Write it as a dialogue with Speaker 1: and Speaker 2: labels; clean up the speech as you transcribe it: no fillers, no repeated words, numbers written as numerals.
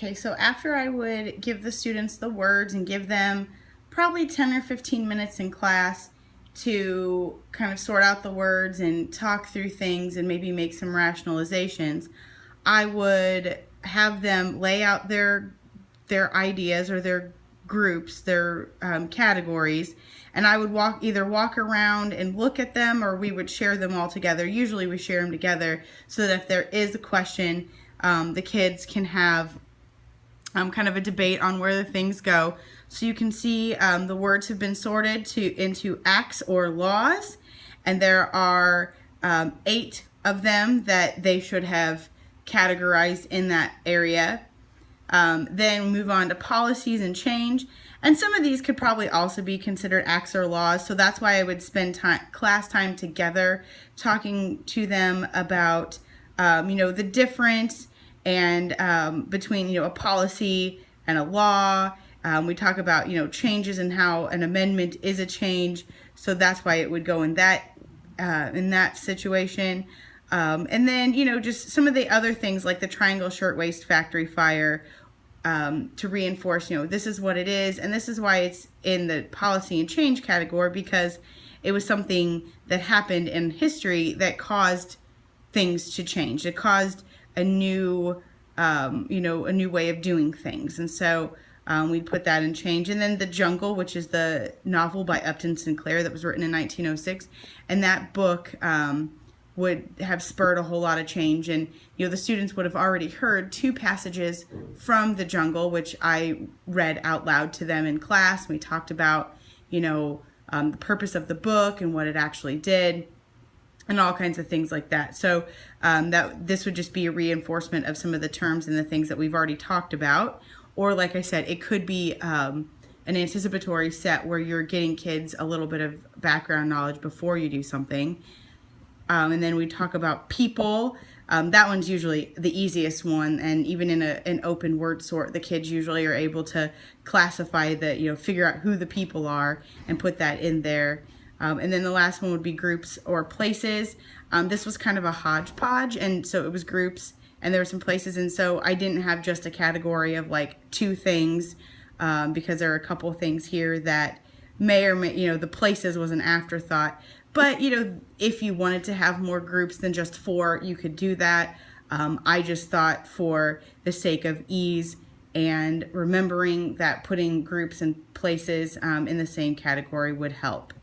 Speaker 1: Okay, so after I would give the students the words and give them probably 10 or 15 minutes in class to kind of sort out the words and talk through things and maybe make some rationalizations, I would have them lay out their ideas or their groups, their categories, and I would either walk around and look at them, or we would share them all together. Usually we share them together so that if there is a question, the kids can have kind of a debate on where the things go. So you can see the words have been sorted into acts or laws, and there are 8 of them that they should have categorized in that area. Then we move on to policies and change. And some of these could probably also be considered acts or laws. So that's why I would spend class time together talking to them about, the difference and between, a policy and a law. We talk about, changes and how an amendment is a change. So that's why it would go in that situation. And then, just some of the other things like the Triangle Shirtwaist Factory Fire, to reinforce, this is what it is, and this is why it's in the policy and change category, because it was something that happened in history that caused things to change. It caused a new, a new way of doing things. And so we put that in change. And then The Jungle, which is the novel by Upton Sinclair that was written in 1906. And that book would have spurred a whole lot of change. And, the students would have already heard 2 passages from The Jungle, which I read out loud to them in class. We talked about, the purpose of the book and what it actually did, and all kinds of things like that. So this would just be a reinforcement of some of the terms and the things that we've already talked about. Or like I said, it could be an anticipatory set where you're getting kids a little bit of background knowledge before you do something. And then we talk about people. That one's usually the easiest one, and even in an open word sort, the kids usually are able to classify figure out who the people are and put that in there. And then the last one would be groups or places. This was kind of a hodgepodge, and so it was groups and there were some places, and so I didn't have just a category of like 2 things, because there are a couple things here that may or may, the places was an afterthought. But, if you wanted to have more groups than just 4, you could do that. I just thought for the sake of ease and remembering that putting groups and places in the same category would help.